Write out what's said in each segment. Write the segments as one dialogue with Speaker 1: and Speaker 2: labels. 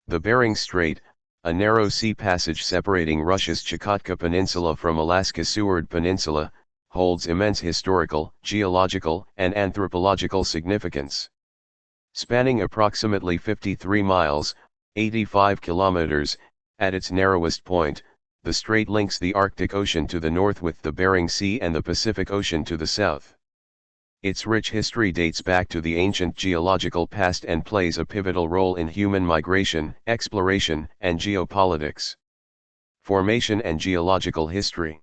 Speaker 1: The Bering Strait, a narrow sea passage separating Russia's Chukotka Peninsula from Alaska's Seward Peninsula, holds immense historical, geological, and anthropological significance. Spanning approximately 53 miles, 85 kilometers, at its narrowest point, the strait links the Arctic Ocean to the north with the Bering Sea and the Pacific Ocean to the south. Its rich history dates back to the ancient geological past and plays a pivotal role in human migration, exploration, and geopolitics. Formation and geological history.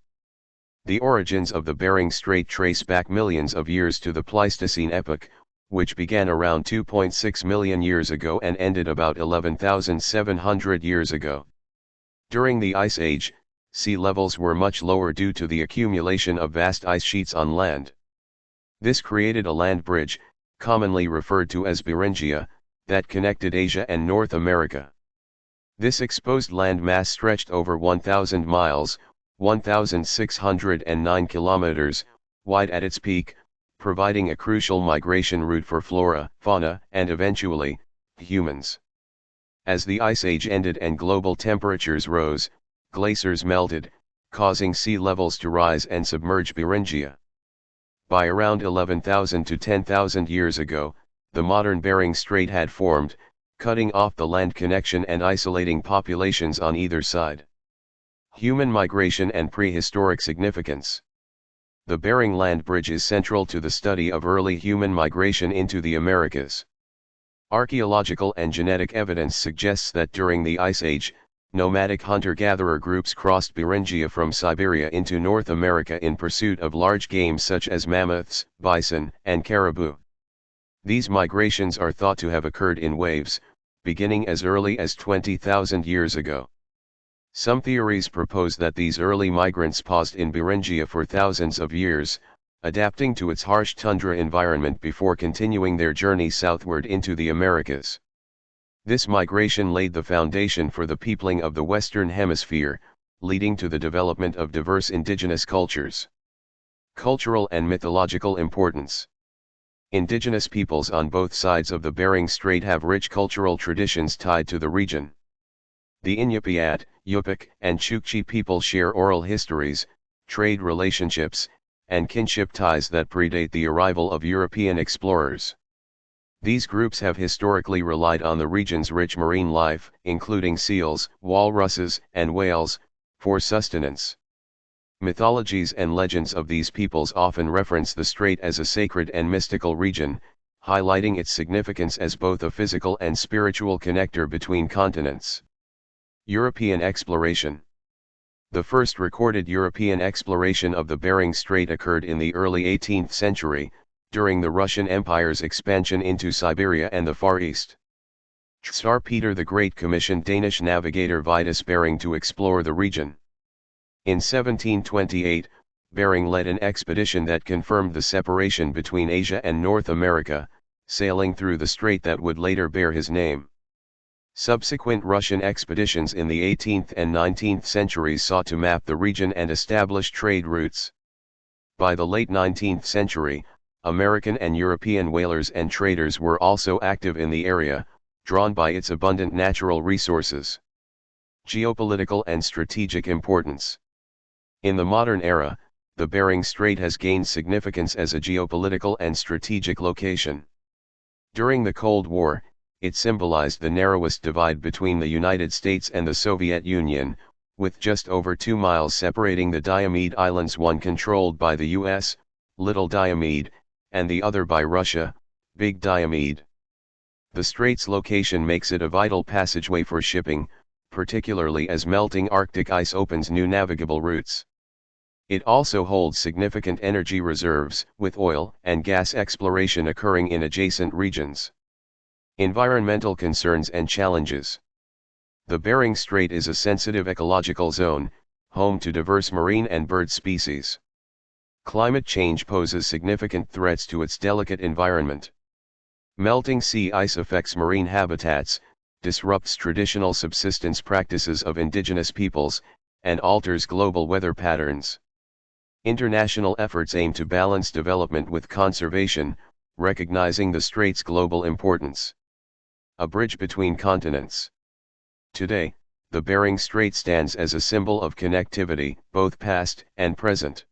Speaker 1: The origins of the Bering Strait trace back millions of years to the Pleistocene epoch, which began around 2.6 million years ago and ended about 11,700 years ago. During the Ice Age, sea levels were much lower due to the accumulation of vast ice sheets on land. This created a land bridge, commonly referred to as Beringia, that connected Asia and North America. This exposed land mass stretched over 1,000 miles, 1,609 kilometers, wide at its peak, providing a crucial migration route for flora, fauna, and eventually, humans. As the Ice Age ended and global temperatures rose, glaciers melted, causing sea levels to rise and submerge Beringia. By around 11,000 to 10,000 years ago, the modern Bering Strait had formed, cutting off the land connection and isolating populations on either side. Human migration and prehistoric significance. The Bering Land Bridge is central to the study of early human migration into the Americas. Archaeological and genetic evidence suggests that during the Ice Age, nomadic hunter-gatherer groups crossed Beringia from Siberia into North America in pursuit of large game such as mammoths, bison, and caribou. These migrations are thought to have occurred in waves, beginning as early as 20,000 years ago. Some theories propose that these early migrants paused in Beringia for thousands of years, adapting to its harsh tundra environment before continuing their journey southward into the Americas. This migration laid the foundation for the peopling of the Western Hemisphere, leading to the development of diverse indigenous cultures. Cultural and mythological importance. Indigenous peoples on both sides of the Bering Strait have rich cultural traditions tied to the region. The Inupiat, Yupik, and Chukchi people share oral histories, trade relationships, and kinship ties that predate the arrival of European explorers. These groups have historically relied on the region's rich marine life, including seals, walruses, and whales, for sustenance. Mythologies and legends of these peoples often reference the strait as a sacred and mystical region, highlighting its significance as both a physical and spiritual connector between continents. European exploration. The first recorded European exploration of the Bering Strait occurred in the early 18th century, during the Russian Empire's expansion into Siberia and the Far East. Tsar Peter the Great commissioned Danish navigator Vitus Bering to explore the region. In 1728, Bering led an expedition that confirmed the separation between Asia and North America, sailing through the strait that would later bear his name. Subsequent Russian expeditions in the 18th and 19th centuries sought to map the region and establish trade routes. By the late 19th century, American and European whalers and traders were also active in the area, drawn by its abundant natural resources. Geopolitical and strategic importance. In the modern era, the Bering Strait has gained significance as a geopolitical and strategic location. During the Cold War, it symbolized the narrowest divide between the United States and the Soviet Union, with just over 2 miles separating the Diomede Islands, one controlled by the US, Little Diomede, and the other by Russia, Big Diomede. The strait's location makes it a vital passageway for shipping, particularly as melting Arctic ice opens new navigable routes. It also holds significant energy reserves, with oil and gas exploration occurring in adjacent regions. Environmental concerns and challenges. The Bering Strait is a sensitive ecological zone, home to diverse marine and bird species. Climate change poses significant threats to its delicate environment. Melting sea ice affects marine habitats, disrupts traditional subsistence practices of indigenous peoples, and alters global weather patterns. International efforts aim to balance development with conservation, recognizing the strait's global importance. A bridge between continents. Today, the Bering Strait stands as a symbol of connectivity, both past and present.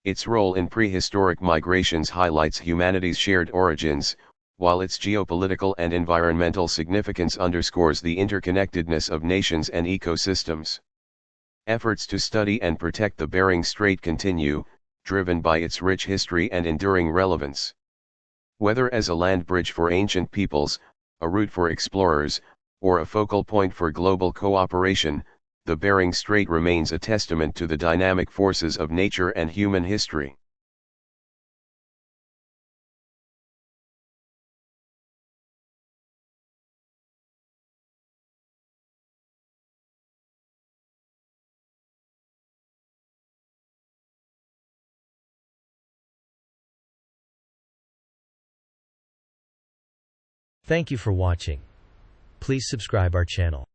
Speaker 1: Its role in prehistoric migrations highlights humanity's shared origins, while its geopolitical and environmental significance underscores the interconnectedness of nations and ecosystems. Efforts to study and protect the Bering Strait continue, driven by its rich history and enduring relevance. Whether as a land bridge for ancient peoples, a route for explorers, or a focal point for global cooperation, the Bering Strait remains a testament to the dynamic forces of nature and human history.
Speaker 2: Thank you for watching. Please subscribe our channel.